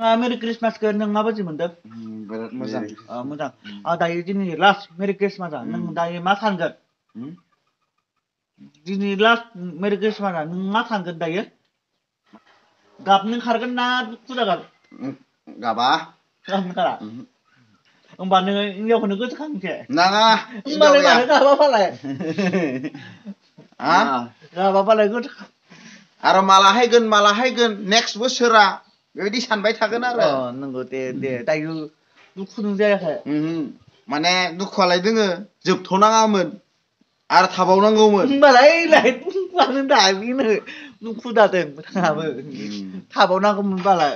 मेरि क्रिसमासखौ नों माबायदि मोनदों? बिराद मोजां। मोजां। दायो दिनै लास्ट मेरि क्रिसमासआ नों दायो मा सानगोन? दिनै लास्ट मेरि क्रिसमासआ नों मा सानगोन दायो? गाबनो खारगोन ना दुखु जागोन? गाबा। गाबनो खारा? होमबा नोङो हिनजावखौनो गोसोखांसै। नाङा। होमबालाय मानो गाबाफालाय? गाबाफालाय गोसोखां। आरो माला हायगोन नेक्स्ट बोसोरा बेबायदि सानबाय थागोन आरो। नंगौ दे दायो दुखु जायाखै? माने दुखुआलाय दोङो जोबथ'नाङामोन आरो थाबावनांगौमोन। होमबालाय दुखुआनो दाबिनो दुखु जादों बिथाङाबो थाबावनांगौमोनबालाय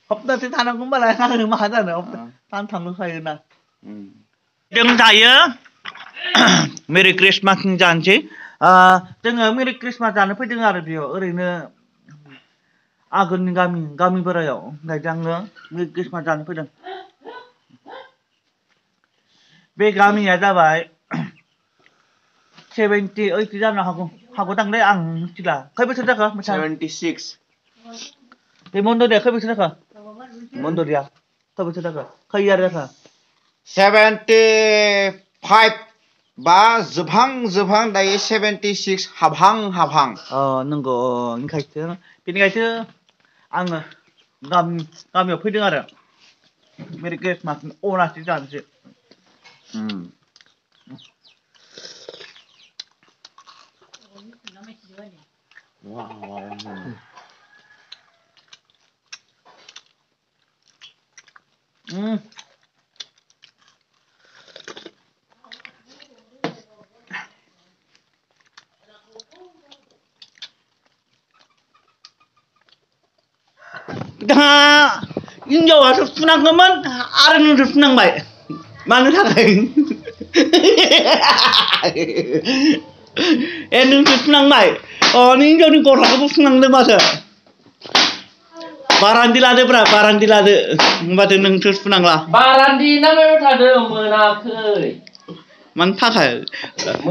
सप्तासे थानांगौमोनबालाय आरो मा जानो सानथामल' थायोना। जों दायो मेरि क्रिसमास जानोसै। जोङो मेरि क्रिसमास जानो फैदों आरो बेयाव ओरैनो आगोलनि गामि बोरायाव ओमफ्राय आङो मेरि क्रिसमास जानो फैदों। बे गामिया जाबाय 70 80 जानो हागौदांलै आं मिथिला। खै बोसोर जाखो? 76। बे मन्दरिया खै बोसोर जाखो? मन्दरिया खै बोसोर जाखो? खै इयार जाखो? 75 बा जोबहां दायो 76 हाबहां। नंगौ बेनिखायसो आङो गामियाव फैदों आरो मेरि क्रिसमास अनासि जानोसै। हिनजावासो फुनांगौमोन आरो नोंसो फुनांबाय मानो थाखाय? नोंसो फुनांबाय नों हिनजावनि गस्लाखौबो फुनांदों माथो? बारान्दि लादोब्रा बारान्दि लादो होमबाथो नोंसो फुनांला। बारान्दि नामायाव थादों मोनाखै। मानो थाखाय?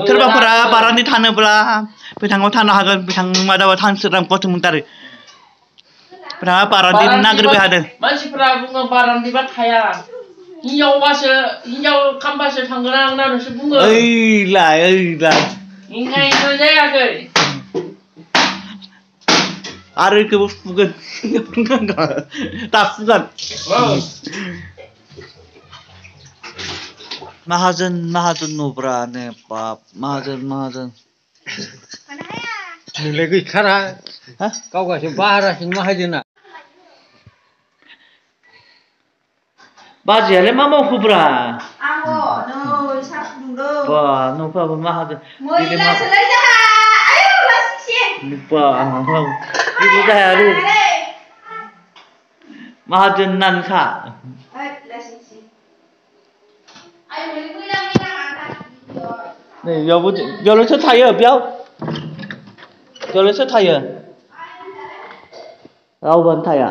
सोरबाफोरा बारान्दि थानोब्ला बिथाङाव थानो हागोन। बिथां मादाबा थानसोरां गथ'मोनथारो बिथाङा बारान्दि नागिरबाय थादों। मानसिफोरा बुङो बारान्दिबा थाया हिनजाव खामबासो थांगोन आं होननानैसो बुङो। ओइलाय ओंखायनो जायाखै। आरो इखौबो फुगोन दा फुगोन। माहाजोन न'ब्रा बाप माहाजोन। नोंलाय गैखारा गावगासो बारासिन माहाजोना। बाजैयालाय मा मावखोब्रा? आंबो नै साहा फुदुंदों। बा न'फ्राबो माहाजोन। मैलासोलै जाहा आयौ लासिंसिं। जेबो जाया माहाजोन नानोखा। नै बेयावलाय सोर थायो बेयावलाय सोर थायो? रावबोआनो थाया।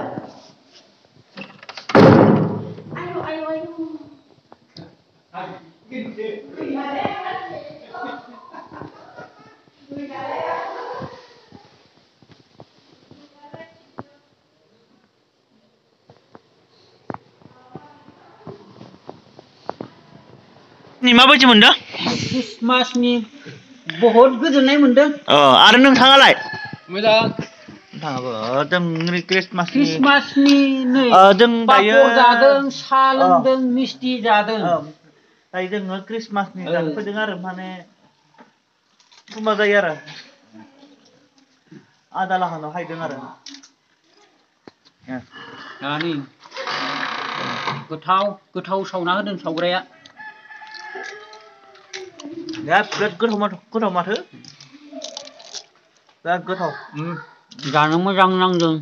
माबायदि मोनदों? क्रिसमासनि बहुद गोजोननाय मोनदों। आरो नोंथाङालाय? मोजां। नोंथाङाबो जों क्रिसमासनि नै जों दायो पापर जादों, साहा लोंदों, मिस्थि जादों। दायो जोङो क्रिसमासनि जानो फैदों आरो माने खुरमा जायो आरो आदा लाहानाव हायदों आरो। नै गोथाव सावना होदों सावग्राया। बिराद गोथाव माथो बिराद गोथाव। जानो मोजां नांदों।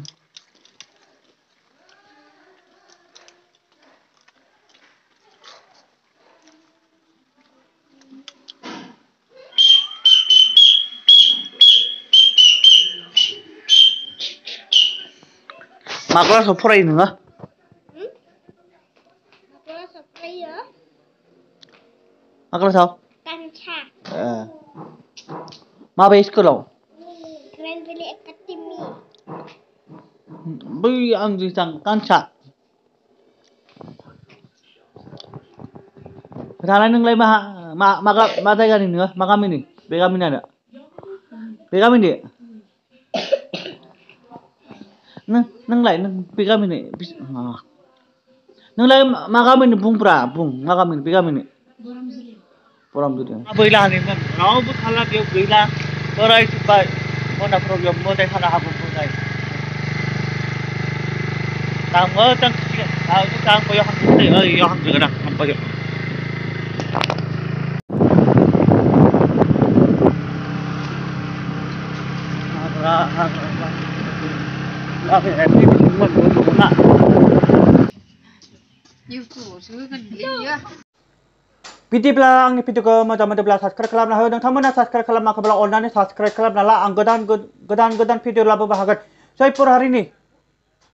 मा क्लासाव फरायो नोङो? मा क्लासाव? माबे स्कुलाव? बै आं कानसा। Dalam nilai मा जायगानि नोङो मा गामिनि बे गामिनानो बे गामिनि नोंलाय नों बे गामिनि नोंलाय मा गामिनि बुंब्रा बुं मा गामिनि बे गामिनि बरामजुरि बैलानिमोन रावबो थाला बेयाव गैला बोरायजोब्बाय मोनाफ्राव बेयाव मोदाय थानो हागौ मोदाय दा मोजां दा बैयाव हांसै ओइयाव हांसोगोन आं बैयाव बिदिब्ला आंनि भिडिअखौ मोजां मोनोब्ला साबस्क्राइब खालामना हो नोंथांमोना साबस्क्राइब खालामाखैब्ला अननानै साबस्क्राइब खालामना ला आं गोदान भिडिअ लाबोनो हागोन जयपुर हारिनि